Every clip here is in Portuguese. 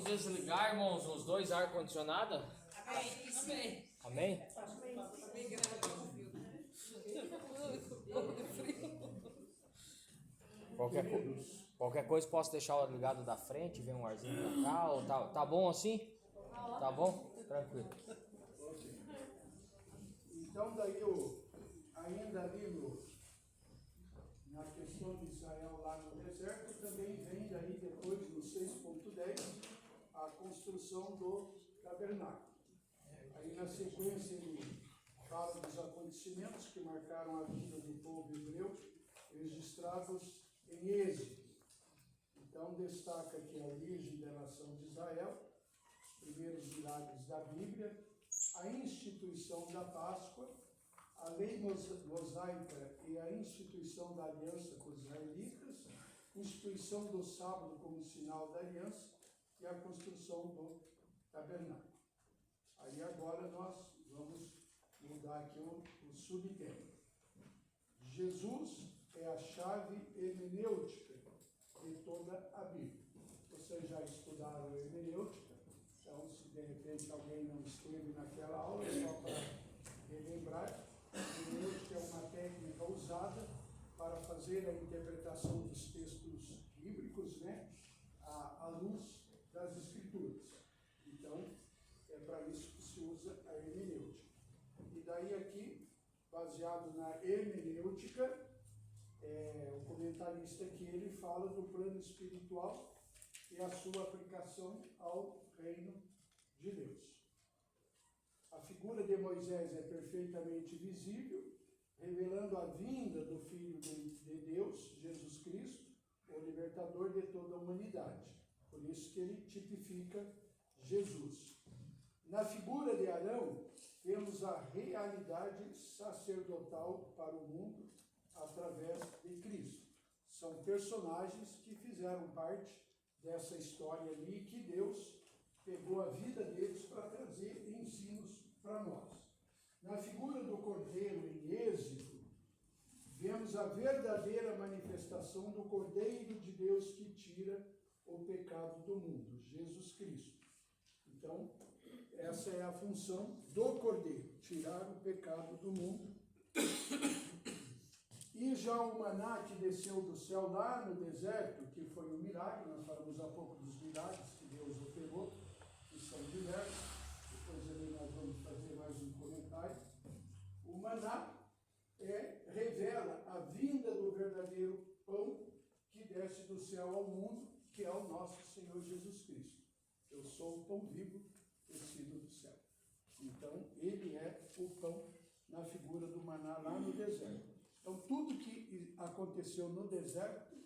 desligar, irmãos, os dois ar-condicionado? Amém. Amém? Qualquer coisa posso deixar ligado da frente, vem um arzinho pra cá, ou tá bom assim? Tá bom? Tranquilo. Então daí ainda ali na questão de Israel lá no deserto, também vem daí depois no 6.10 a construção do tabernáculo. Aí na sequência ele fala dos acontecimentos que marcaram a vida do povo hebreu, registrados em Êxodo. Então destaca aqui a origem da nação de Israel, os primeiros milagres da Bíblia, a instituição da Páscoa, a lei mosaica e a instituição da aliança com os israelitas, instituição do sábado como sinal da aliança e a construção do tabernáculo. Aí agora nós vamos mudar aqui o subtema. Jesus é a chave hermenêutica de toda a Bíblia. Vocês já estudaram hermenêutica, então se de repente alguém não esteve naquela aula, é só para relembrar. Hermenêutica é uma técnica usada para fazer a interpretação dos textos bíblicos, à luz das Escrituras. Então, é para isso que se usa a hermenêutica. E daí aqui, baseado na hermenêutica, o comentarista aqui ele fala do plano espiritual e a sua aplicação ao reino de Deus. A figura de Moisés é perfeitamente visível, revelando a vinda do Filho de Deus, Jesus Cristo, o libertador de toda a humanidade. Por isso que ele tipifica Jesus. Na figura de Arão, temos a realidade sacerdotal para o mundo através de Cristo. São personagens que fizeram parte dessa história ali, que Deus pegou a vida deles para trazer ensinos para nós. Na figura do Cordeiro em Êxodo, vemos a verdadeira manifestação do Cordeiro de Deus que tira o pecado do mundo, Jesus Cristo. Então, essa é a função do Cordeiro, tirar o pecado do mundo. E já o maná que desceu do céu lá no deserto, que foi um milagre, nós falamos há pouco dos milagres que Deus operou, que são diversos, depois ali nós vamos fazer mais um comentário. O maná revela a vinda do verdadeiro pão que desce do céu ao mundo, que é o nosso Senhor Jesus Cristo. Eu sou o pão vivo descido do céu. Então, ele é o pão na figura do maná lá no deserto. Então, tudo que aconteceu no deserto,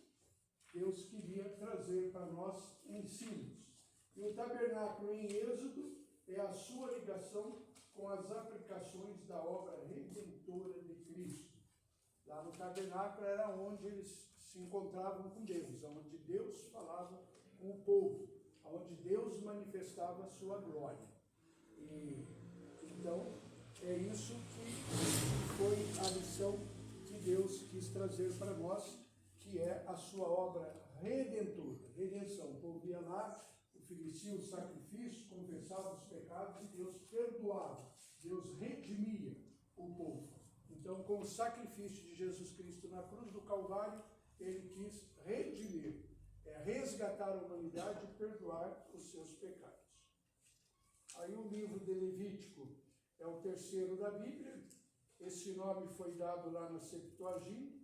Deus queria trazer para nós ensinos. E o tabernáculo em Êxodo é a sua ligação com as aplicações da obra redentora de Cristo. Lá no tabernáculo era onde eles se encontravam com Deus, onde Deus falava com o povo, onde Deus manifestava a sua glória. E, então, é isso que foi a lição que Deus quis trazer para nós, que é a sua obra redentora, redenção. O povo ia lá, oferecia o sacrifício, confessava os pecados e Deus perdoava, Deus redimia o povo. Então, com o sacrifício de Jesus Cristo na cruz do Calvário, ele quis redimir, resgatar a humanidade e perdoar os seus pecados. Aí o livro de Levítico é o terceiro da Bíblia. Esse nome foi dado lá na Septuaginta,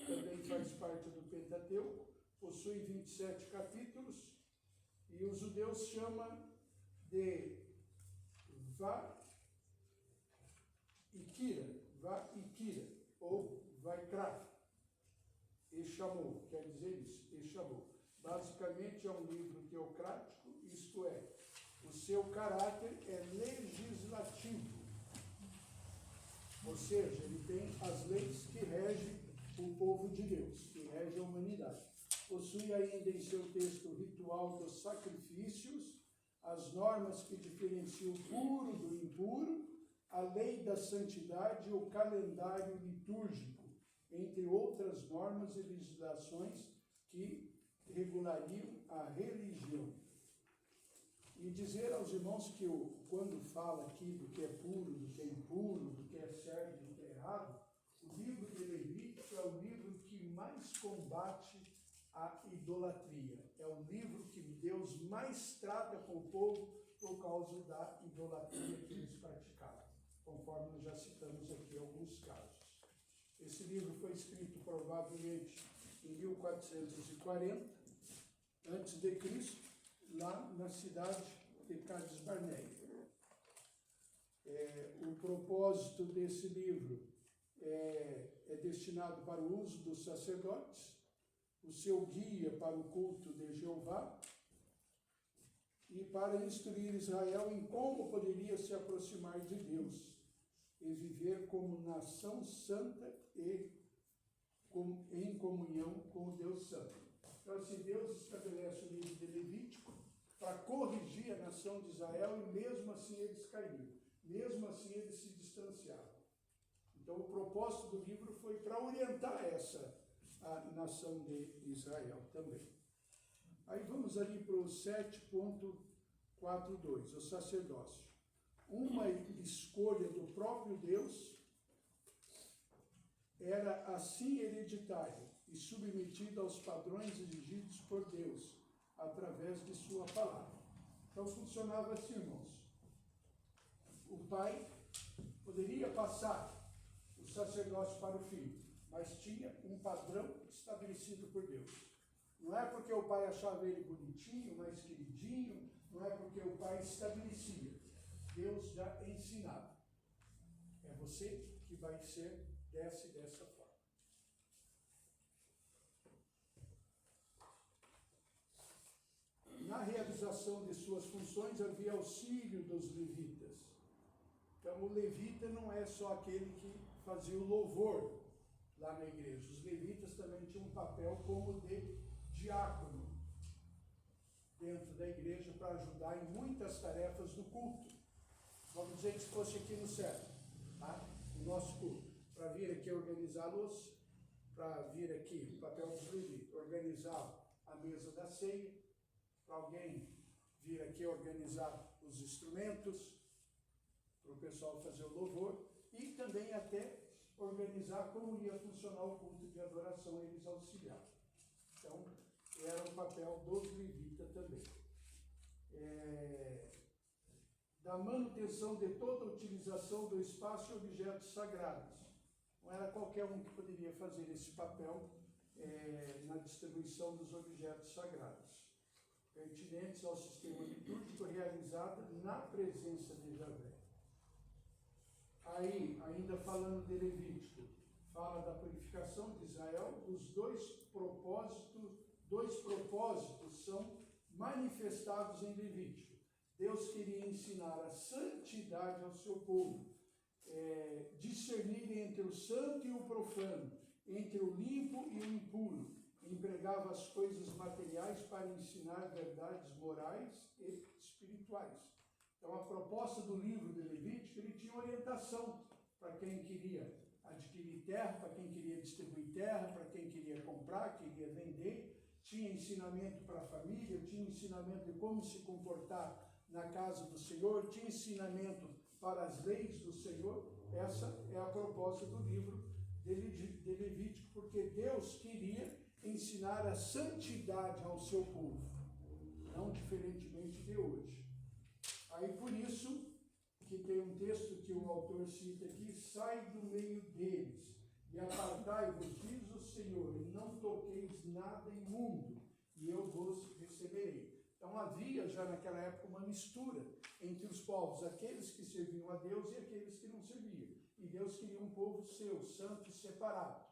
também faz parte do Pentateuco, possui 27 capítulos, e os judeus chamam de Vaikira, ou Vaikra, e chamou, quer dizer isso, e chamou. Basicamente é um livro teocrático, isto é, o seu caráter é legislativo, ou seja, ele tem as leis que regem o povo de Deus, que regem a humanidade. Possui ainda em seu texto o ritual dos sacrifícios, as normas que diferenciam o puro do impuro, a lei da santidade e o calendário litúrgico, entre outras normas e legislações que regulariam a religião. E dizer aos irmãos que quando fala aqui do que é puro, do que é impuro, do que é certo, do que é errado, o livro de Levítico é o livro que mais combate a idolatria. É o livro que Deus mais trata com o povo por causa da idolatria que eles praticavam, conforme nós já citamos aqui alguns casos. Esse livro foi escrito provavelmente em 1440 antes de Cristo, lá na cidade de Cádiz Barneia. O propósito desse livro é destinado para o uso dos sacerdotes, o seu guia para o culto de Jeová e para instruir Israel em como poderia se aproximar de Deus e viver como nação santa e em comunhão com o Deus Santo. Então, assim, Deus estabelece o livro de Levítico para corrigir a nação de Israel e mesmo assim eles caíram, mesmo assim eles se distanciaram. Então, o propósito do livro foi para orientar a nação de Israel também. Aí vamos ali para o 7.42, o sacerdócio. Uma escolha do próprio Deus era assim hereditária e submetida aos padrões exigidos por Deus, através de sua palavra. Então funcionava assim, irmãos. O pai poderia passar o sacerdócio para o filho, mas tinha um padrão estabelecido por Deus. Não é porque o pai achava ele bonitinho, mais queridinho, não é porque o pai estabelecia. Deus já ensinava. É você que vai ser dessa forma. Na realização de suas funções havia auxílio dos levitas. Então o levita não é só aquele que fazia o louvor lá na igreja. Os levitas também tinham um papel como de diácono dentro da igreja para ajudar em muitas tarefas do culto. Vamos dizer que se fosse aqui no céu, tá? O nosso culto, para vir aqui organizar a luz, para vir aqui, o papel dos levitas, organizar a mesa da ceia, para alguém vir aqui organizar os instrumentos, para o pessoal fazer o louvor, e também até organizar como ia funcionar o culto de adoração, eles auxiliavam. Então, era o papel dos levitas também. Da manutenção de toda a utilização do espaço e objetos sagrados. Não era qualquer um que poderia fazer esse papel na distribuição dos objetos sagrados, pertinentes ao sistema litúrgico realizado na presença de Javé. Aí, ainda falando de Levítico, fala da purificação de Israel. Os dois propósitos são manifestados em Levítico. Deus queria ensinar a santidade ao seu povo, discernir entre o santo e o profano, entre o limpo e o impuro. Empregava as coisas materiais para ensinar verdades morais e espirituais. Então, a proposta do livro de Levítico, ele tinha orientação para quem queria adquirir terra, para quem queria distribuir terra, para quem queria comprar, queria vender. Tinha ensinamento para a família, tinha ensinamento de como se comportar na casa do Senhor, tinha ensinamento para as leis do Senhor. Essa é a proposta do livro de Levítico, porque Deus queria ensinar a santidade ao seu povo, não diferentemente de hoje. Aí por isso que tem um texto que o autor cita aqui: sai do meio deles e apartai-vos, diz o Senhor, e não toqueis nada imundo, e eu vos receberei. Então havia já naquela época uma mistura entre os povos, aqueles que serviam a Deus e aqueles que não serviam. E Deus queria um povo seu, santo e separado,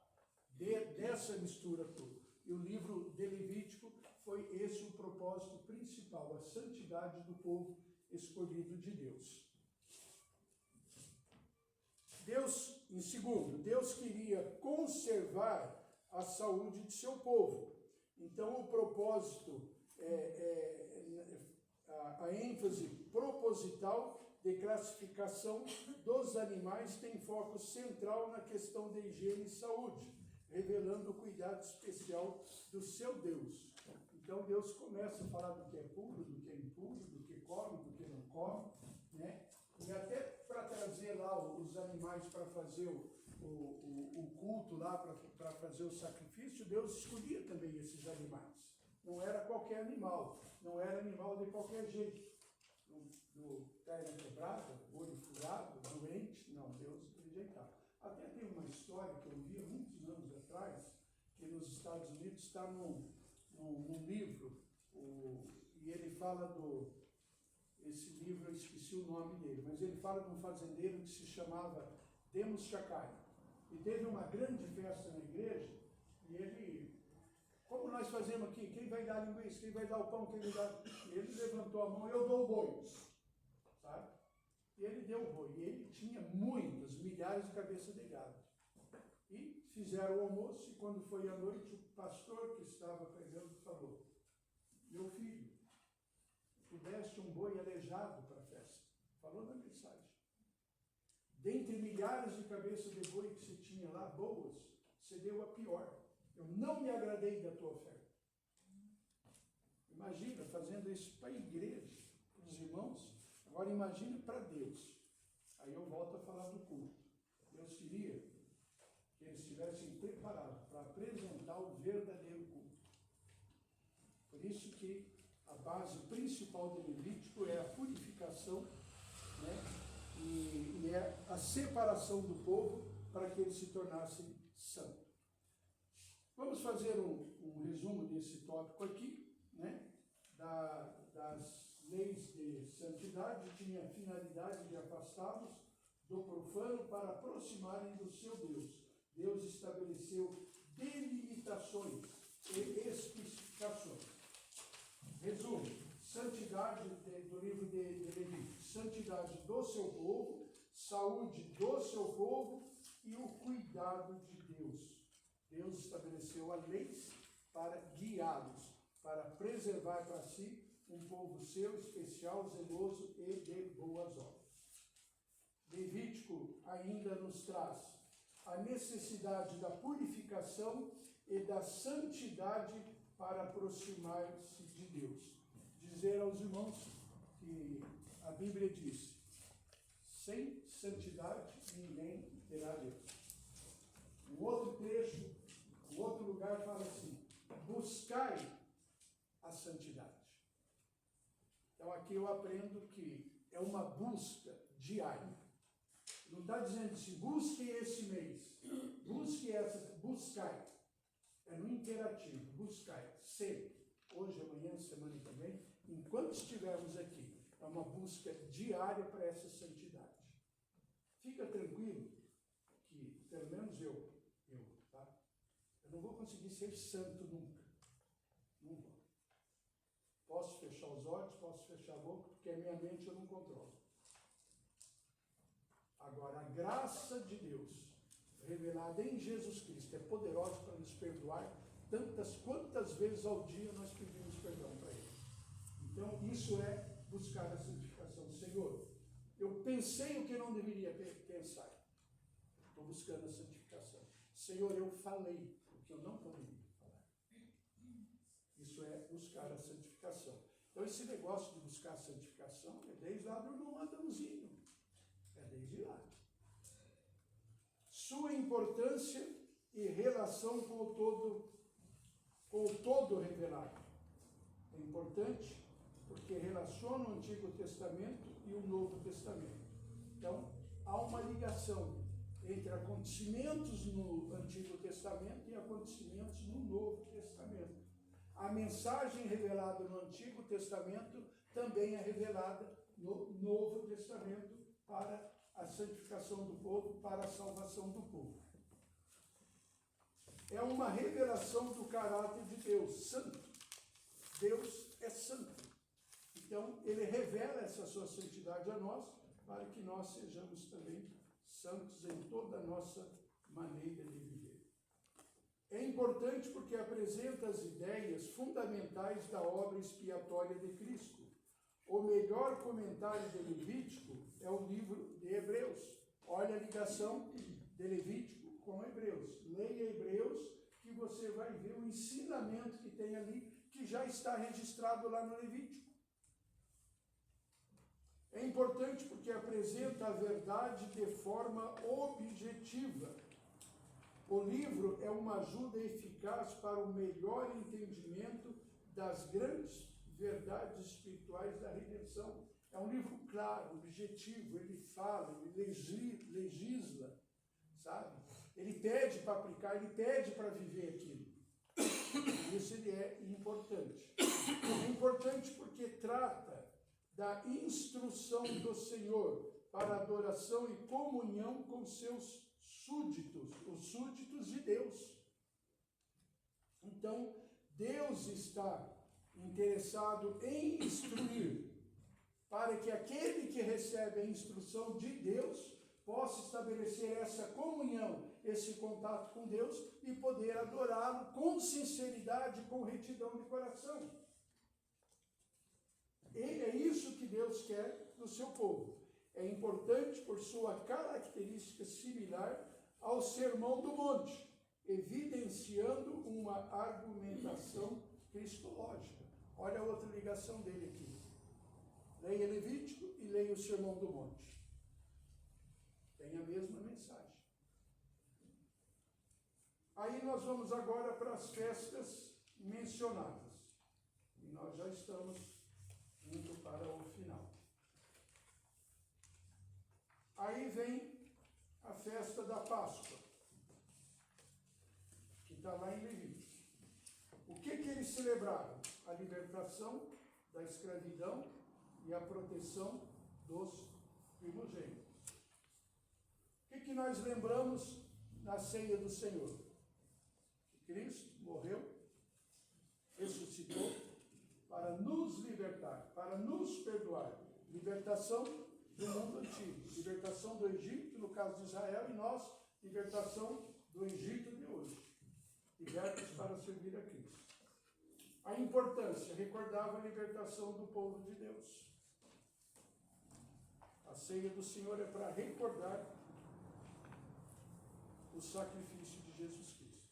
dessa mistura toda. E o livro de Levítico foi esse o propósito principal, a santidade do povo escolhido de Deus. Em segundo, Deus queria conservar a saúde de seu povo. Então o propósito, a ênfase proposital de classificação dos animais tem foco central na questão de higiene e saúde, revelando o cuidado especial do seu Deus. Então Deus começa a falar do que é puro, do que é impuro, do que come, do que não come, né? E até para trazer lá os animais para fazer o culto lá, para fazer o sacrifício, Deus escolhia também esses animais. Não era qualquer animal, não era animal de qualquer jeito. Do perna quebrada, olho furado, doente, não, Deus rejeitava. Até tem uma história que eu vi há muitos anos atrás, que nos Estados Unidos está num livro, e ele fala esse livro, eu esqueci o nome dele, mas ele fala de um fazendeiro que se chamava Demos Chacai. E teve uma grande festa na igreja, e ele, como nós fazemos aqui, quem vai dar a linguiça, quem vai dar o pão, quem vai dar... E ele levantou a mão, eu dou o boi, sabe? E ele deu o boi, e ele tinha muitas, milhares de cabeças de gado. E fizeram o almoço, e quando foi à noite, o pastor que estava pregando falou, meu filho, tu deste um boi aleijado para a festa. Falou na mensagem. Dentre milhares de cabeças de boi que se tinha lá, boas, você deu a pior. Eu não me agradei da tua oferta. Imagina, fazendo isso para a igreja, para os irmãos. Agora imagine para Deus. Aí eu volto a falar do culto. Deus queria que eles estivessem preparados para apresentar o verdadeiro culto. Por isso que a base principal do Levítico é a purificação, né? E é a separação do povo para que eles se tornassem santos. Vamos fazer um resumo desse tópico aqui, né? Das leis de santidade. Tinha a finalidade de afastá-los do profano para aproximarem do seu Deus. Deus estabeleceu delimitações e especificações. Resumo: santidade do livro de Levítico, santidade do seu povo, saúde do seu povo e o cuidado de Deus. Deus estabeleceu a lei para guiá-los, para preservar para si um povo seu, especial, zeloso e de boas obras. Levítico ainda nos traz a necessidade da purificação e da santidade para aproximar-se de Deus. Dizer aos irmãos que a Bíblia diz, sem santidade ninguém terá Deus. Um outro trecho, um outro lugar fala assim, buscai a santidade. Então aqui eu aprendo que é uma busca diária. Não está dizendo assim, busque esse mês, busque essa, buscai. É no imperativo, buscai, sempre. Hoje, amanhã, semana que vem, enquanto estivermos aqui, é uma busca diária para essa santidade. Fica tranquilo que, pelo menos eu, tá? Eu não vou conseguir ser santo nunca. Não vou. Posso fechar os olhos, posso fechar a boca, porque a minha mente eu não controlo. Agora, a graça de Deus, revelada em Jesus Cristo, é poderosa para nos perdoar quantas vezes ao dia nós pedimos perdão para Ele. Então, isso é buscar a santificação. Senhor, eu pensei o que não deveria pensar. Estou buscando a santificação. Senhor, eu falei o que eu não poderia falar. Isso é buscar a santificação. Então, esse negócio de buscar a santificação é desde lá do irmão Adãozinho. É desde lá. Sua importância e relação com o todo revelado. É importante porque relaciona o Antigo Testamento e o Novo Testamento. Então, há uma ligação entre acontecimentos no Antigo Testamento e acontecimentos no Novo Testamento. A mensagem revelada no Antigo Testamento também é revelada no Novo Testamento para a santificação do povo, para a salvação do povo. É uma revelação do caráter de Deus, santo. Deus é santo. Então, Ele revela essa sua santidade a nós, para que nós sejamos também santos em toda a nossa maneira de viver. É importante porque apresenta as ideias fundamentais da obra expiatória de Cristo. O melhor comentário de Levítico é o livro de Hebreus. Olha a ligação de Levítico com Hebreus. Leia Hebreus que você vai ver o ensinamento que tem ali, que já está registrado lá no Levítico. É importante porque apresenta a verdade de forma objetiva. O livro é uma ajuda eficaz para o melhor entendimento das grandes verdades espirituais da redenção. É um livro claro, objetivo, ele fala, ele legisla, sabe? Ele pede para aplicar, ele pede para viver aquilo. Isso ele é importante. É importante porque trata da instrução do Senhor para adoração e comunhão com seus súditos, os súditos de Deus. Então, Deus está interessado em instruir, para que aquele que recebe a instrução de Deus possa estabelecer essa comunhão, esse contato com Deus e poder adorá-lo com sinceridade, com retidão de coração. E é isso que Deus quer do seu povo. É importante por sua característica similar ao Sermão do Monte, evidenciando uma argumentação cristológica. Olha a outra ligação dele aqui. Leia Levítico e leia o Sermão do Monte. Tem a mesma mensagem. Aí nós vamos agora para as festas mencionadas. E nós já estamos indo para o final. Aí vem a festa da Páscoa, que está lá em Levítico. O que eles celebraram? A libertação da escravidão e a proteção dos primogênitos. O que nós lembramos na ceia do Senhor? Que Cristo morreu, ressuscitou para nos libertar, para nos perdoar. Libertação do mundo antigo, libertação do Egito, no caso de Israel, e nós, libertação do Egito de hoje. Libertos para servir a Cristo. A importância, recordava a libertação do povo de Deus. A ceia do Senhor é para recordar o sacrifício de Jesus Cristo.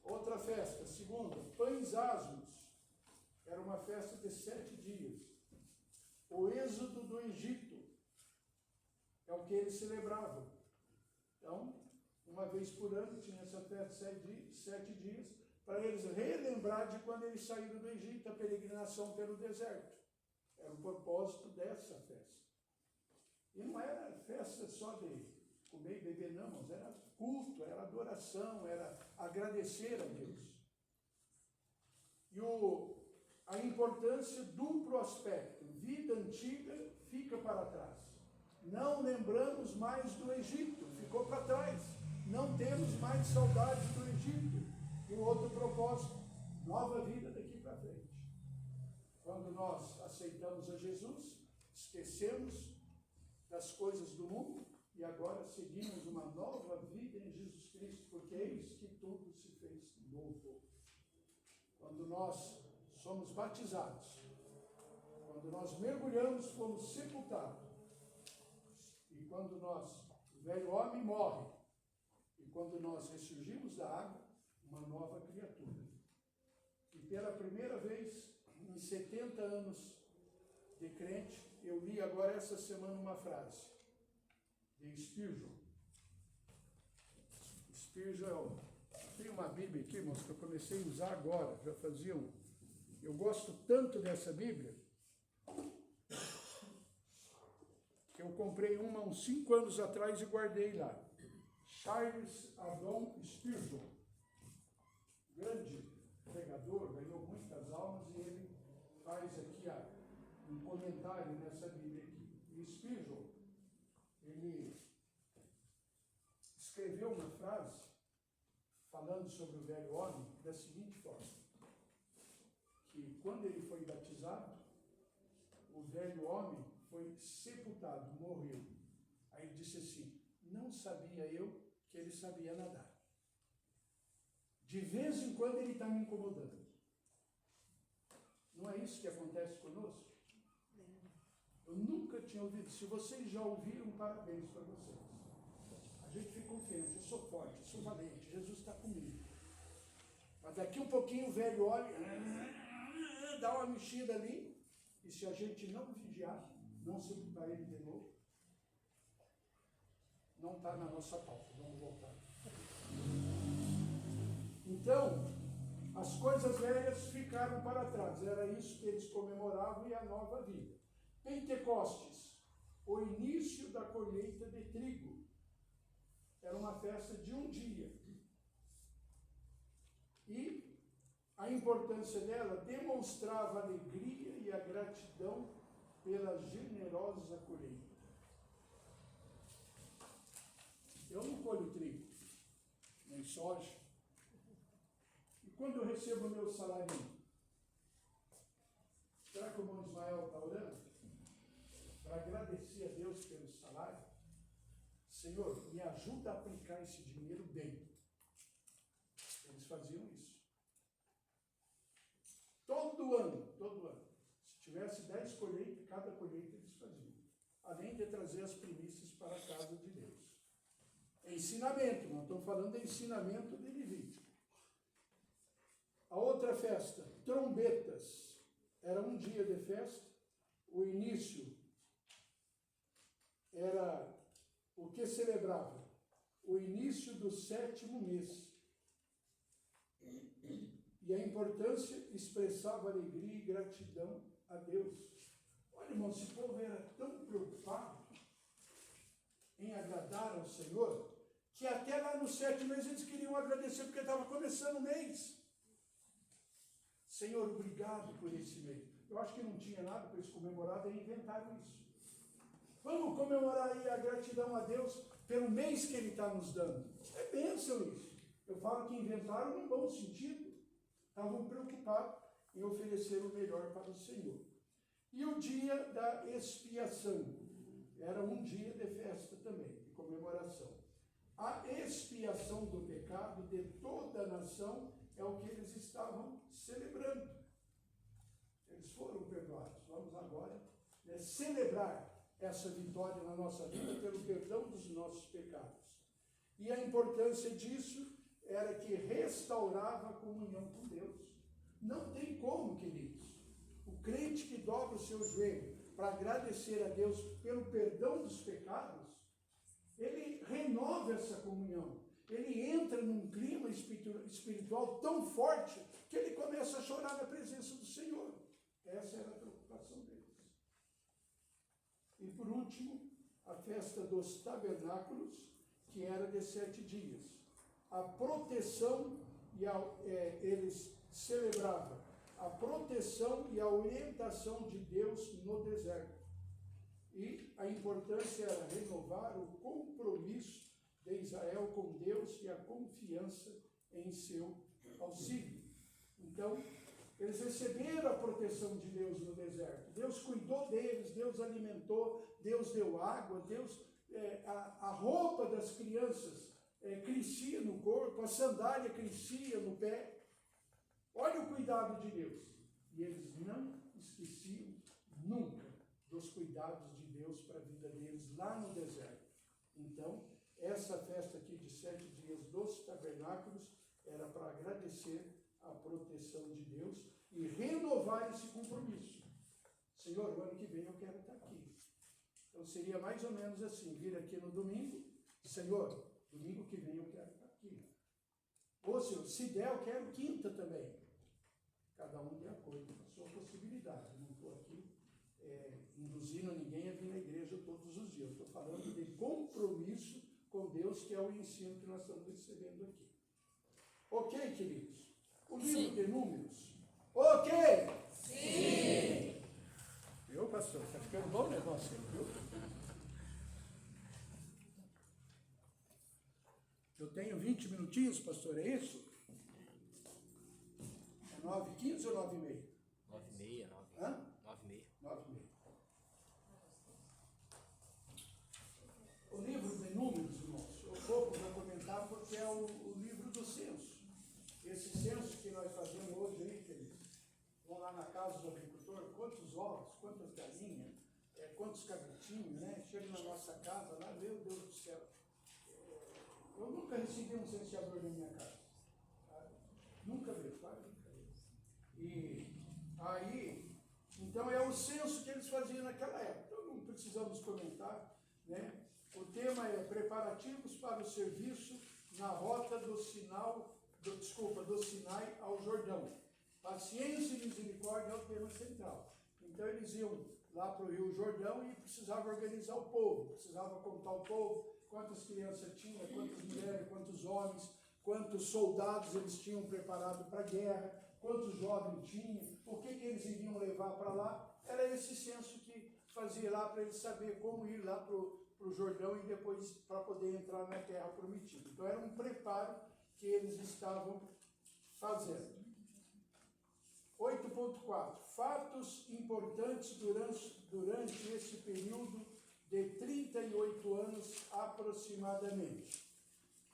Outra festa, segunda, pães asmos. Era uma festa de 7 dias. O êxodo do Egito é o que eles celebravam. Então, uma vez por ano tinha essa festa de 7 dias, para eles relembrar de quando eles saíram do Egito, a peregrinação pelo deserto. Era o propósito dessa festa. E não era festa só de comer e beber, não, mas era culto, era adoração, era agradecer a Deus. E a importância, duplo aspecto, vida antiga fica para trás. Não lembramos mais do Egito, ficou para trás. Não temos mais saudade do Egito. E o outro propósito, nova vida daqui para frente. Quando nós aceitamos a Jesus, esquecemos das coisas do mundo e agora seguimos uma nova vida em Jesus Cristo, porque eis que tudo se fez novo. Quando nós somos batizados, quando nós mergulhamos, fomos sepultados. E quando o velho homem morre, e quando nós ressurgimos da água, uma nova criatura. E pela primeira vez em 70 anos de crente, eu li agora essa semana uma frase de Spurgeon. Spurgeon, tem uma Bíblia aqui, irmãos, que eu comecei a usar agora, já fazia Eu gosto tanto dessa Bíblia, que eu comprei uma uns 5 anos atrás e guardei lá. Charles Haddon Spurgeon, grande pregador, ganhou muitas almas, e ele faz aqui um comentário nessa Bíblia aqui. E Spurgeon, ele escreveu uma frase falando sobre o velho homem da seguinte forma: que quando ele foi batizado, o velho homem foi sepultado, morreu. Aí ele disse assim: não sabia eu que ele sabia nadar. De vez em quando ele está me incomodando. Não é isso que acontece conosco? Eu nunca tinha ouvido. Se vocês já ouviram, parabéns para vocês. A gente fica confiante, eu sou forte, eu sou valente, Jesus está comigo. Mas daqui um pouquinho o velho olha, dá uma mexida ali, e se a gente não vigiar, não sepultar ele de novo, não está na nossa pauta. Vamos voltar. Então, as coisas velhas ficaram para trás. Era isso que eles comemoravam e a nova vida. Pentecostes, o início da colheita de trigo. Era uma festa de um dia. E a importância dela demonstrava a alegria e a gratidão pela generosa colheita. Eu não colho trigo, nem soja. E quando eu recebo o meu salário, será que o irmão Ismael está orando? Para agradecer a Deus pelo salário? Senhor, me ajuda a aplicar esse dinheiro bem. Eles faziam isso. Todo ano. Se tivesse 10 colheitas, cada colheita eles faziam. Além de trazer as primícias para a casa de Deus. Ensinamento, nós estamos falando de ensinamento de Levítico. A outra festa, trombetas. Era um dia de festa. O início era o que celebrava? O início do 7º mês. E a importância expressava alegria e gratidão a Deus. Olha, irmão, esse povo era tão preocupado em agradar ao Senhor, que até lá no 7º mês eles queriam agradecer, porque estava começando o mês. Senhor, obrigado por esse mês. Eu acho que não tinha nada para eles comemorarem e inventaram isso. Vamos comemorar aí a gratidão a Deus pelo mês que Ele está nos dando. É bênção isso. Eu falo que inventaram no bom sentido. Estavam preocupados em oferecer o melhor para o Senhor. E o dia da expiação. Era um dia de festa também, de comemoração. A expiação do pecado de toda a nação é o que eles estavam celebrando. Eles foram perdoados. Vamos agora celebrar essa vitória na nossa vida pelo perdão dos nossos pecados. E a importância disso era que restaurava a comunhão com Deus. Não tem como, queridos. O crente que dobra o seu joelho para agradecer a Deus pelo perdão dos pecados, ele renova essa comunhão. Ele entra num clima espiritual tão forte que ele começa a chorar na presença do Senhor. Essa era a preocupação deles. E por último, a festa dos tabernáculos, que era de 7 dias. A proteção eles celebravam a proteção e a orientação de Deus no deserto. E a importância era renovar o compromisso de Israel com Deus e a confiança em seu auxílio. Então, eles receberam a proteção de Deus no deserto. Deus cuidou deles, Deus alimentou, Deus deu água, a roupa das crianças crescia no corpo, a sandália crescia no pé. Olha o cuidado de Deus. E eles não esqueciam nunca dos cuidados de Deus para a vida deles lá no deserto. Então, essa festa aqui de 7 dias dos tabernáculos era para agradecer a proteção de Deus e renovar esse compromisso. Senhor, o ano que vem eu quero estar aqui. Então seria mais ou menos assim, vir aqui no domingo, Senhor, domingo que vem eu quero estar aqui. Ou Senhor, se der eu quero quinta também. Cada um de acordo com a sua possibilidade. Eu não estou aqui induzindo ninguém a vir na igreja todos os dias. Eu estou falando de compromisso com Deus, que é o ensino que nós estamos recebendo aqui. Ok, queridos? O livro de Números. Ok? Sim! Viu, pastor? Está ficando bom o negócio, viu? Eu tenho 20 minutinhos, pastor, é isso? É 9h15 ou 9h30? 9h30, 9h30. Hã? 9h30. 9h30. O livro de Números, irmãos, eu pouco vou comentar porque é o livro do censo. Esse censo que nós fazemos hoje aí, queridos, vão lá na casa do agricultor, quantos ovos, quantas galinhas, quantos cabritinhos, né? Chega na nossa casa lá, meu Deus do céu. Eu nunca recebi um censeador na minha casa. Tá? Nunca veio, tá? E Aí, então é o censo que eles faziam naquela época. Então não precisamos comentar, né? O tema é preparativos para o serviço na rota do Sinai ao Jordão. Paciência e misericórdia é o tema central. Então eles iam lá para o Rio Jordão e precisavam organizar o povo, precisava contar o povo, quantas crianças tinha, quantas mulheres, quantos homens, quantos soldados eles tinham preparado para a guerra, quantos jovens tinham, o que eles iriam levar para lá. Era esse censo que fazia lá para eles saber como ir lá para o Jordão e depois para poder entrar na terra prometida. Então era um preparo que eles estavam fazendo. 8.4. Fatos importantes durante esse período de 38 anos aproximadamente.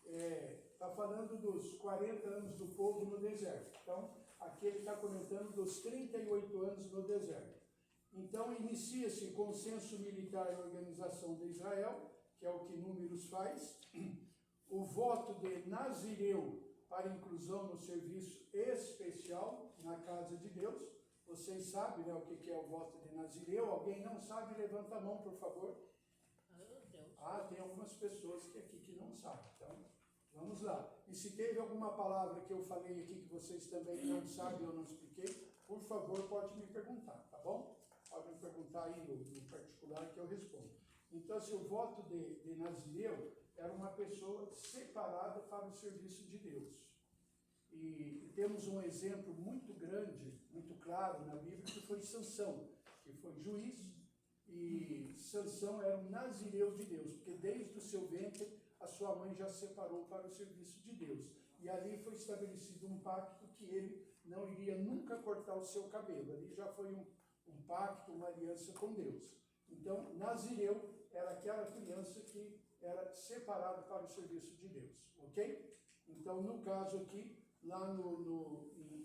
Está falando dos 40 anos do povo no deserto. Então, aqui ele está comentando dos 38 anos no deserto. Então, inicia-se com o censo militar e organização de Israel, que é o que Números faz, o voto de Nazireu para inclusão no serviço especial na casa de Deus. Vocês sabem, né, o que é o voto de Nazireu? Alguém não sabe? Levanta a mão, por favor. Tem algumas pessoas aqui que não sabem. Então, vamos lá. E se teve alguma palavra que eu falei aqui que vocês também não sabem ou não expliquei, por favor, pode me perguntar, tá bom? Pode me perguntar aí no particular que eu respondo. Então, assim, o voto de Nazireu era uma pessoa separada para o serviço de Deus. E temos um exemplo muito grande, muito claro na Bíblia, que foi Sansão, que foi juiz, e Sansão era um nazireu de Deus, porque desde o seu ventre a sua mãe já separou para o serviço de Deus. E ali foi estabelecido um pacto que ele não iria nunca cortar o seu cabelo. Ali já foi um pacto, uma aliança com Deus. Então, nazireu era aquela criança que era separada para o serviço de Deus, ok? Então, no caso aqui, lá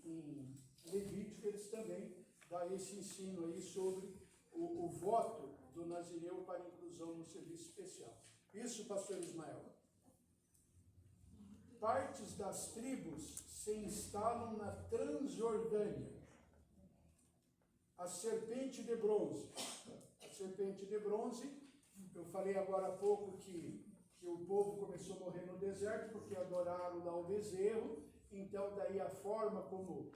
em Levítico, eles também dão esse ensino aí sobre o voto do nazireu para inclusão no serviço especial. Isso, pastor Ismael. Partes das tribos se instalam na Transjordânia. A serpente de bronze. A serpente de bronze, eu falei agora há pouco que o povo começou a morrer no deserto porque adoraram lá o bezerro. Então, daí a forma como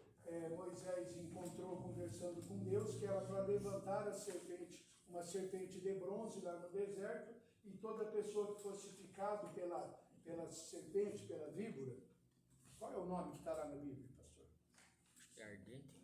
Moisés encontrou conversando com Deus, que era para levantar a serpente, uma serpente de bronze lá no deserto, e toda pessoa que fosse picado pela serpente, pela víbora. Qual é o nome que está lá na Bíblia, pastor? Ardente?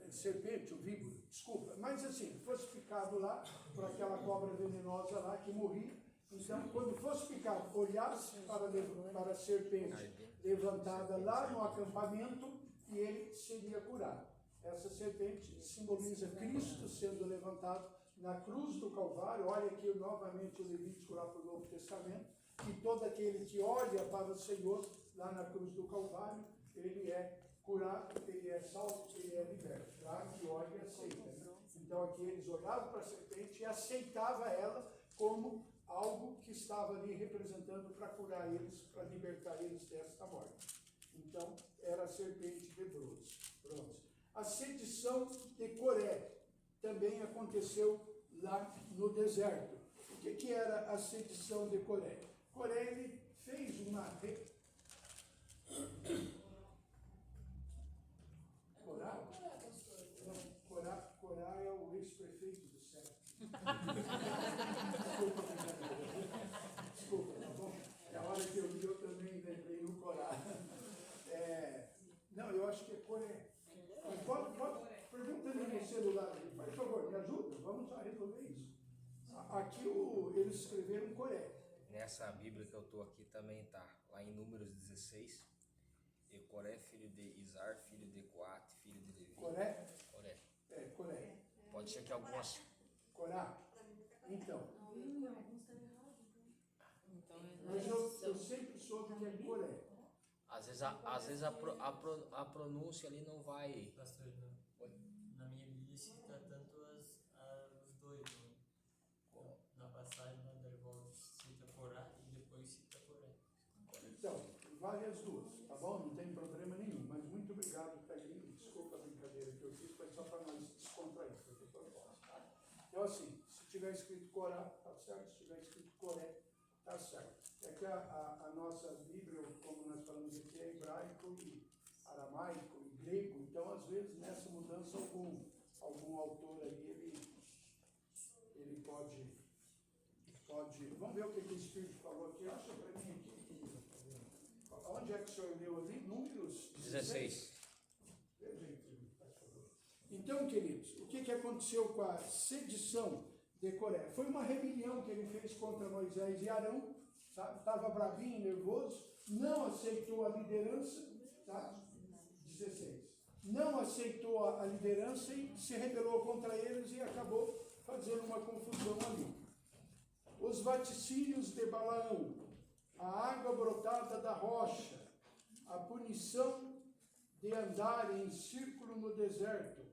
Serpente ou víbora, desculpa. Mas assim, fosse picado lá por aquela cobra venenosa lá que morria. Então, quando fosse picado, olhasse para a serpente levantada lá no acampamento e ele seria curado. Essa serpente simboliza Cristo sendo levantado na cruz do Calvário. Olha aqui novamente o Levítico lá para o Novo Testamento, que todo aquele que olha para o Senhor lá na cruz do Calvário, ele é curado, ele é salvo, ele é liberto, tá? Que olha e aceita. Então aqui eles olhavam para a serpente e aceitavam ela como algo que estava ali representando para curar eles, para libertar eles desta morte. Então, era a serpente de bronze. A sedição de Coré também aconteceu lá no deserto. O que era a sedição de Coré? Coré, ele fez uma... Corá é o ex-prefeito do céu. Desculpa, tá bom? É a hora que eu li, eu também lembrei no Corá. Não, eu acho que é Coré. Pergunta no meu celular aí, por favor, me ajuda, vamos lá resolver isso. Aqui eles escreveram Coré. Nessa Bíblia que eu estou aqui também está, lá em Números 16, e Coré, filho de Izar, filho de Coate, filho de Levi. Coré? Coré. Coré. Pode ser que algumas... Corá? Então. Mas eu sempre soube que é Coré. Às vezes a pronúncia ali não vai... Pastor, na minha Bíblia cita tanto os dois, né? Na passagem lá da Ervolta cita Corá e depois cita Coré. Então, vale as duas, tá bom? Não tem problema nenhum, mas muito obrigado, Thaís. Desculpa só para nós descontrair, foi de propósito. Tá? Então, assim, se tiver escrito Corá, tá certo? Se tiver escrito Coré, tá certo. É que a nossa Bíblia, como nós falamos aqui, é hebraico e aramaico e grego, então, às vezes, nessa mudança, algum autor aí, ele pode. Vamos ver o que o Espírito falou aqui. Acha para mim aqui. Onde é que o senhor leu ali? Números 16. Então, queridos, o que aconteceu com a sedição de Coré? Foi uma rebelião que ele fez contra Moisés e Arão, estava bravinho, nervoso, não aceitou a liderança, tá? 16. Não aceitou a liderança e se rebelou contra eles e acabou fazendo uma confusão ali. Os vaticínios de Balaão, a água brotada da rocha, a punição de andar em círculo no deserto.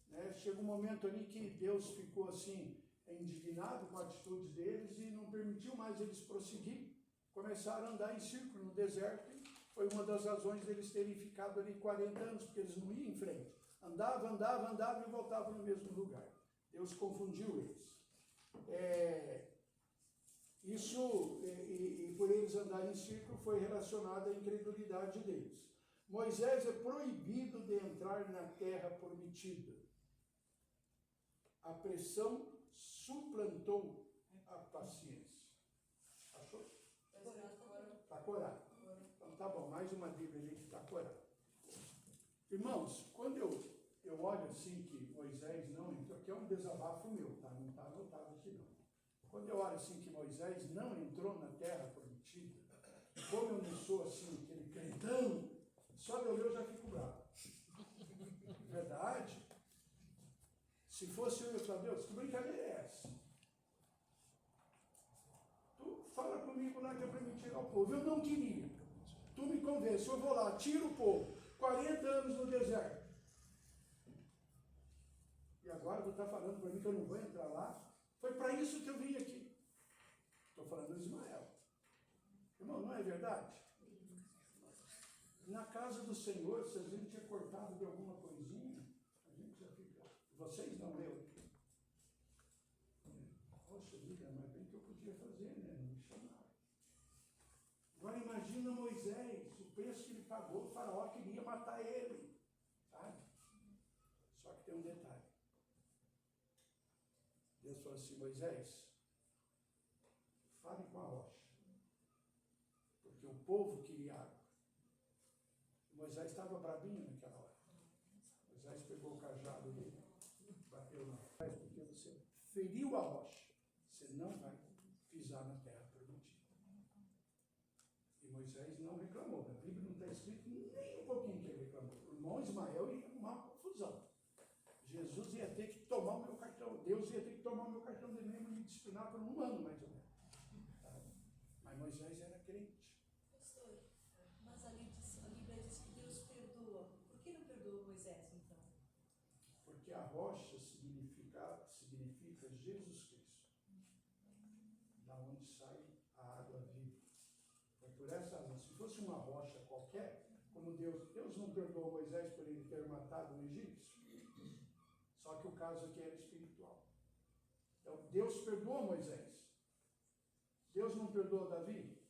Né? Chega um momento ali que Deus ficou assim, indignado com a atitude deles e não permitiu mais eles prosseguir. Começaram a andar em círculo no deserto. Foi uma das razões deles terem ficado ali 40 anos, porque eles não iam em frente. Andavam e voltavam no mesmo lugar. Deus confundiu eles. Isso, e por eles andarem em círculo, foi relacionado à incredulidade deles. Moisés é proibido de entrar na terra prometida. A pressão suplantou a paciência. Achou? Está corado. Então tá bom, mais uma Bíblia ali que está corada. Irmãos, quando eu olho assim que Moisés não entrou, aqui é um desabafo meu, tá? Não está anotado aqui não. Quando eu olho assim que Moisés não entrou na terra prometida, como eu não sou assim, aquele crentão, só de eu ler eu já fico bravo. Verdade? Se fosse eu falar, Deus, que brincadeira é essa? Tu fala comigo lá que é para me tirar o povo. Eu não queria. Tu me convence, eu vou lá, tiro o povo. 40 anos no deserto. E agora tu está falando para mim que eu não vou entrar lá? Foi para isso que eu vim aqui. Estou falando do Ismael. Irmão, não é verdade? Na casa do Senhor, se a gente é cortado de alguma coisinha, a gente já fica. Vocês não, eu. Poxa vida, mas bem que eu podia fazer, né? Não me chamaram. Agora imagina Moisés, o preço que ele pagou, o faraó queria matar ele. Sabe? Só que tem um detalhe. Deus falou assim, Moisés, fale com a rocha. Porque o povo queria água. Moisés estava brabinho naquela hora. Moisés pegou o cajado dele, bateu na rocha, porque você feriu a rocha. Você não vai pisar na terra prometida. E Moisés não reclamou. Na Bíblia não está escrito nem um pouquinho que ele reclamou. O irmão Ismael ia arrumar uma confusão. Jesus ia ter que tomar o meu cartão, Deus ia ter que tomar o meu cartão de membro e me disciplinar por 1 ano, mais ou menos. Mas Moisés era crente. Pastor, mas a Bíblia diz que Deus perdoa. Por que não perdoa Moisés, então? Porque a rocha significa Jesus Cristo. Da onde sai a água viva. É por essa razão. Se fosse uma rocha qualquer, como Deus não perdoou Moisés por ele ter matado um egípcio. Só que o caso aqui era espiritual. Então, Deus perdoou Moisés. Deus não perdoou Davi?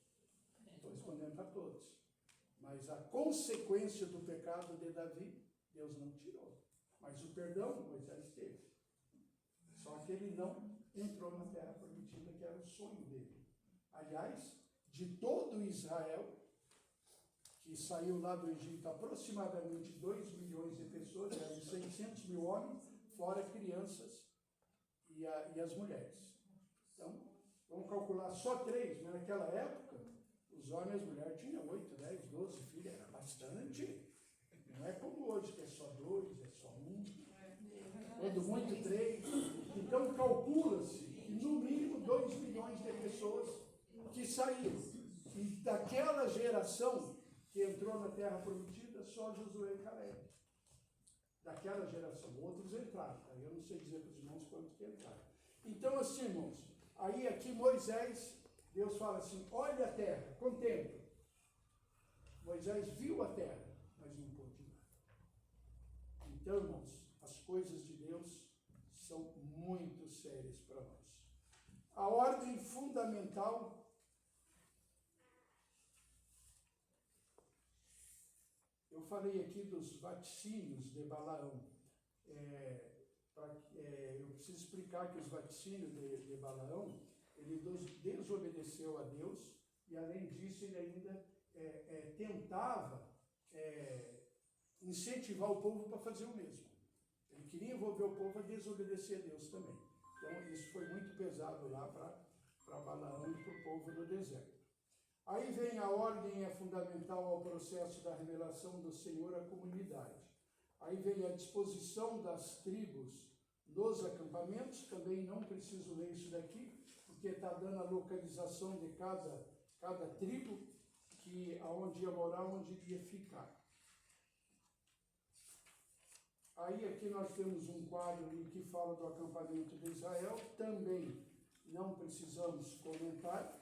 Estou respondendo para todos. Mas a consequência do pecado de Davi, Deus não tirou. Mas o perdão, Moisés teve. Só que ele não entrou na terra prometida, que era o sonho dele. Aliás, de todo Israel, que saiu lá do Egito, aproximadamente 2 milhões de pessoas, eram 600 mil homens, fora crianças e as mulheres. Então, vamos calcular só 3, mas naquela época, os homens e as mulheres tinham 8, 10, 12 filhos, era bastante. Não é como hoje, que é só 2, é só 1, quando muito 3. Então, calcula-se que no mínimo 2 milhões de pessoas que saíram. E daquela geração que entrou na terra prometida, só Josué e Caleb. Daquela geração. Outros entraram, tá? Eu não sei dizer para os irmãos quantos que entraram. Então, assim, irmãos, aí aqui Moisés, Deus fala assim, olha a terra, contempla. Moisés viu a terra, mas não pôde ir. Então, irmãos, as coisas de Deus são muito sérias para nós. A ordem fundamental eu falei aqui dos vaticínios de Balaão. Eu preciso explicar que os vaticínios de Balaão, ele desobedeceu a Deus e, além disso, ele ainda tentava incentivar o povo para fazer o mesmo. Ele queria envolver o povo a desobedecer a Deus também. Então, isso foi muito pesado lá para Balaão e para o povo do deserto. Aí vem a ordem fundamental ao processo da revelação do Senhor à comunidade. Aí vem a disposição das tribos nos acampamentos. Também não preciso ler isso daqui, porque está dando a localização de cada tribo, aonde ia morar, onde iria ficar. Aí aqui nós temos um quadro que fala do acampamento de Israel. Também não precisamos comentar,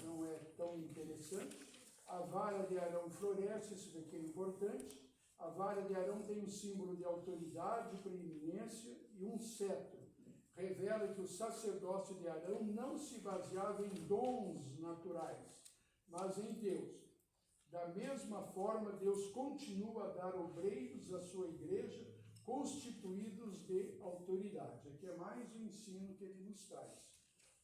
não é tão interessante. A vara de Arão floresce, isso daqui é importante. A vara de Arão tem um símbolo de autoridade, preeminência e um cetro. Revela que o sacerdócio de Arão não se baseava em dons naturais, mas em Deus. Da mesma forma, Deus continua a dar obreiros à sua igreja, constituídos de autoridade. Aqui é mais um ensino que ele nos traz.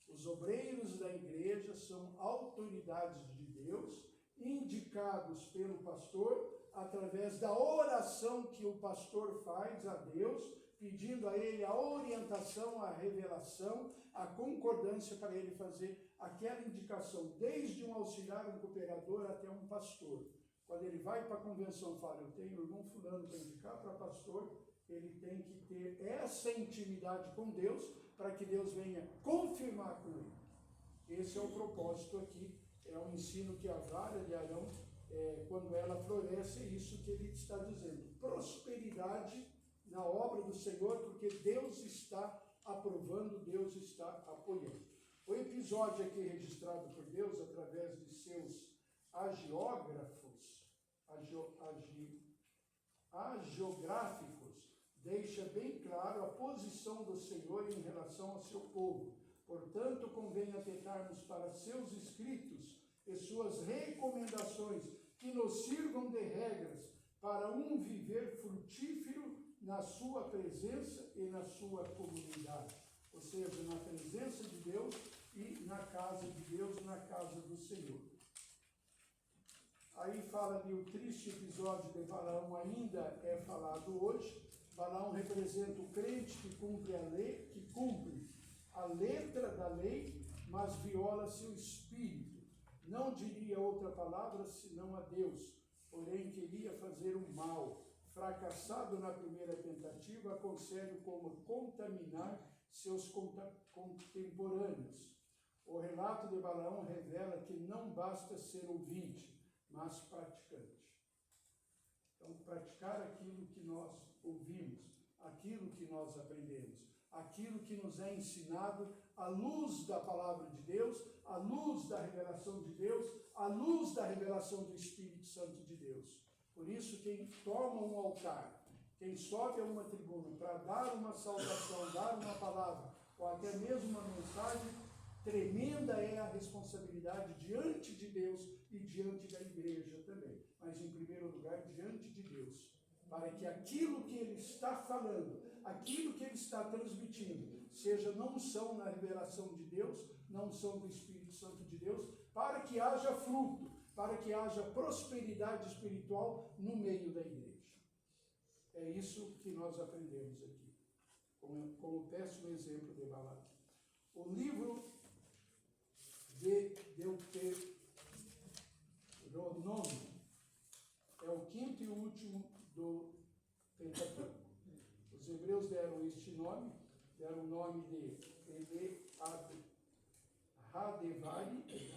Os obreiros da igreja são autoridades de Deus, indicados pelo pastor, através da oração que o pastor faz a Deus, pedindo a ele a orientação, a revelação, a concordância para ele fazer aquela indicação, desde um auxiliar, um cooperador, até um pastor. Quando ele vai para a convenção e fala, eu tenho o irmão fulano para indicar para pastor, ele tem que ter essa intimidade com Deus, para que Deus venha confirmar com ele. Esse é o propósito aqui, é o ensino que a vara de Arão, quando ela floresce, é isso que ele está dizendo. Prosperidade na obra do Senhor, porque Deus está aprovando, Deus está apoiando. O episódio aqui registrado por Deus, através de seus agiográficos, deixa bem claro a posição do Senhor em relação ao seu povo. Portanto, convém atentarmos para seus escritos e suas recomendações, que nos sirvam de regras para um viver frutífero na sua presença e na sua comunidade. Ou seja, na presença de Deus e na casa de Deus, na casa do Senhor. Aí fala ali o triste episódio de Balaão, ainda é falado hoje. Balaão representa o crente que cumpre a lei, que cumpre a letra da lei, mas viola seu espírito. Não diria outra palavra senão a Deus, porém queria fazer o mal. Fracassado na primeira tentativa, aconselho como contaminar seus contemporâneos. O relato de Balaão revela que não basta ser ouvinte, mas praticante. Então, praticar aquilo que nós ouvimos, aquilo que nós aprendemos, aquilo que nos é ensinado à luz da palavra de Deus, à luz da revelação de Deus, à luz da revelação do Espírito Santo de Deus. Por isso, quem toma um altar, quem sobe a uma tribuna para dar uma saudação, dar uma palavra, ou até mesmo uma mensagem, tremenda é a responsabilidade diante de Deus e diante da igreja também. Mas, em primeiro lugar, diante de Deus. Para que aquilo que ele está falando, aquilo que ele está transmitindo, seja não unção na revelação de Deus, não unção do Espírito Santo de Deus, para que haja fruto, para que haja prosperidade espiritual no meio da igreja. É isso que nós aprendemos aqui, como péssimo exemplo de Balaão. O livro de Deuteronômio é o quinto e último do Pentateuco. Os hebreus deram este nome, deram o nome de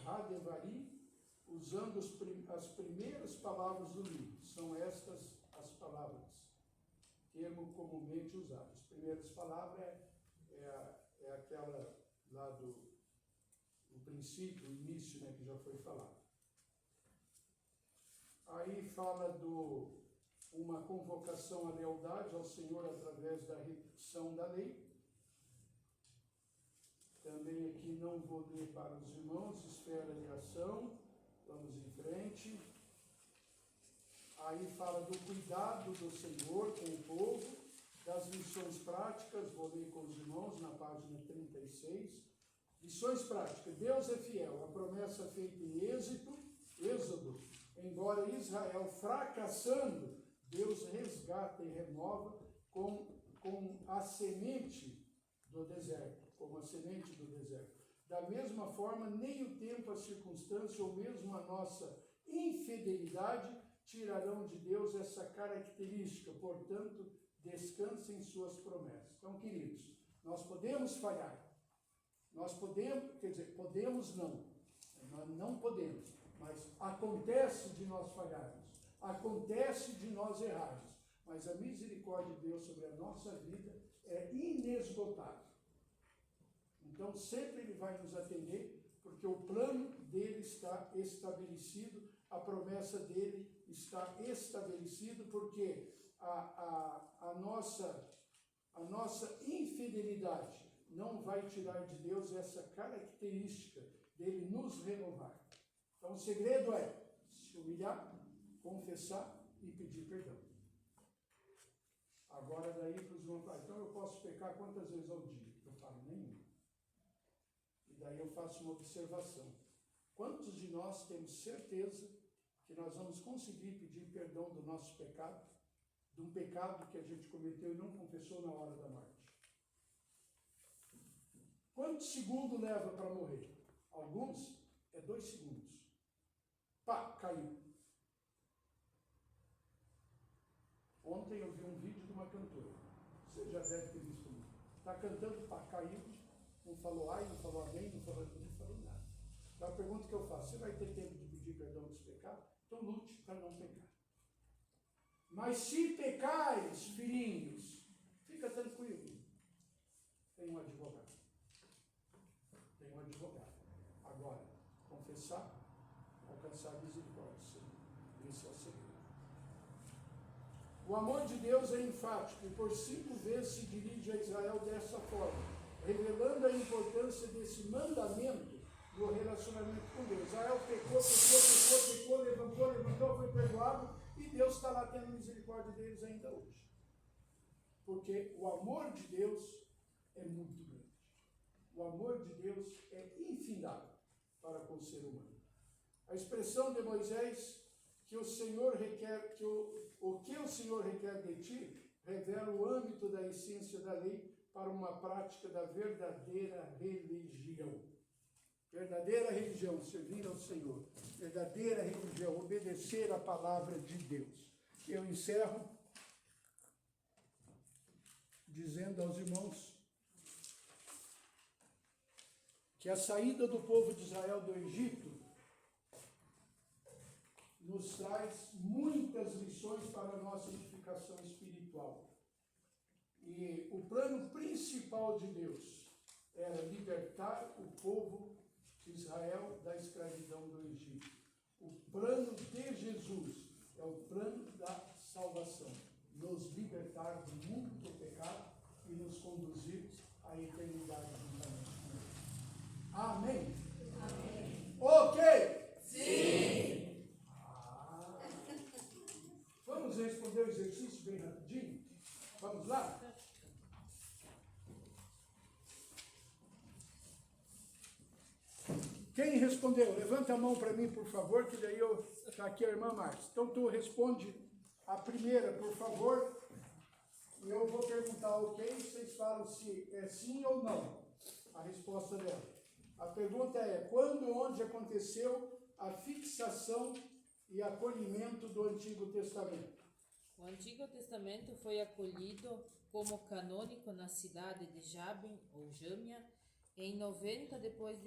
Hadevari, usando as primeiras palavras do livro. São estas as palavras, termo comumente usado. As primeiras palavras é aquela lá do princípio, o início, né, que já foi falado. Aí fala uma convocação à lealdade ao Senhor através da repetição da lei. Também aqui não vou ler para os irmãos, esfera de ação, vamos em frente. Aí fala do cuidado do Senhor com o povo, das lições práticas, vou ler com os irmãos na página 36. Lições práticas, Deus é fiel, a promessa feita em Êxodo, embora Israel fracassando, Deus resgata e renova com a semente do deserto, como a semente do deserto. Da mesma forma, nem o tempo, a circunstância ou mesmo a nossa infidelidade tirarão de Deus essa característica, portanto, descansem em suas promessas. Então, queridos, nós podemos falhar, nós podemos, quer dizer, podemos não, nós não podemos, mas acontece de nós falharmos, acontece de nós errarmos, mas a misericórdia de Deus sobre a nossa vida é inesgotável. Então, sempre Ele vai nos atender, porque o plano dele está estabelecido, a promessa dele está estabelecida, porque a nossa infidelidade não vai tirar de Deus essa característica dele nos renovar. Então, o segredo é se humilhar, confessar e pedir perdão. Agora, daí para os irmãos falam, então eu posso pecar quantas vezes ao dia? Eu falo, nenhuma. E daí eu faço uma observação. Quantos de nós temos certeza que nós vamos conseguir pedir perdão do nosso pecado, de um pecado que a gente cometeu e não confessou na hora da morte? Quantos segundos leva para morrer? Alguns é 2 segundos. Pá, caiu. Ontem eu vi um vídeo de uma cantora. Você já deve ter visto isso. Está cantando, pá, caiu. Não falou ai, não falou amém, não falou nada. Então a pergunta que eu faço, você vai ter tempo de pedir perdão dos pecados? Então lute para não pecar. Mas se pecais, filhinhos, fica tranquilo. Tem um advogado. Tem um advogado. Agora, confessar, alcançar a misericórdia, Senhor. Esse é o segredo. O amor de Deus é enfático e por 5 vezes se dirige a Israel dessa forma, revelando a importância desse mandamento no relacionamento com Deus. Israel pecou, levantou, foi perdoado, e Deus está lá tendo misericórdia deles ainda hoje. Porque o amor de Deus é muito grande. O amor de Deus é infindável para com o ser humano. A expressão de Moisés, que o Senhor requer, o que o Senhor requer de ti, revela o âmbito da essência da lei para uma prática da verdadeira religião. Verdadeira religião, servir ao Senhor. Verdadeira religião, obedecer a palavra de Deus. Eu encerro dizendo aos irmãos que a saída do povo de Israel do Egito nos traz muitas lições para a nossa edificação espiritual. E o plano principal de Deus era libertar o povo de Israel da escravidão do Egito. O plano de Jesus é o plano da salvação, nos libertar do mundo do pecado e nos conduzir à eternidade juntamente com Ele. Amém? Amém. Ok? Sim! Vamos responder o exercício bem rapidinho? Vamos lá? Quem respondeu? Levanta a mão para mim, por favor, que daí eu... Está aqui a irmã Márcia. Então, tu responde a primeira, por favor. E eu vou perguntar ok, vocês falam se é sim ou não a resposta dela. A pergunta é, quando, onde aconteceu a fixação e acolhimento do Antigo Testamento? O Antigo Testamento foi acolhido como canônico na cidade de Jabim, ou Jâmia, em 90 depois de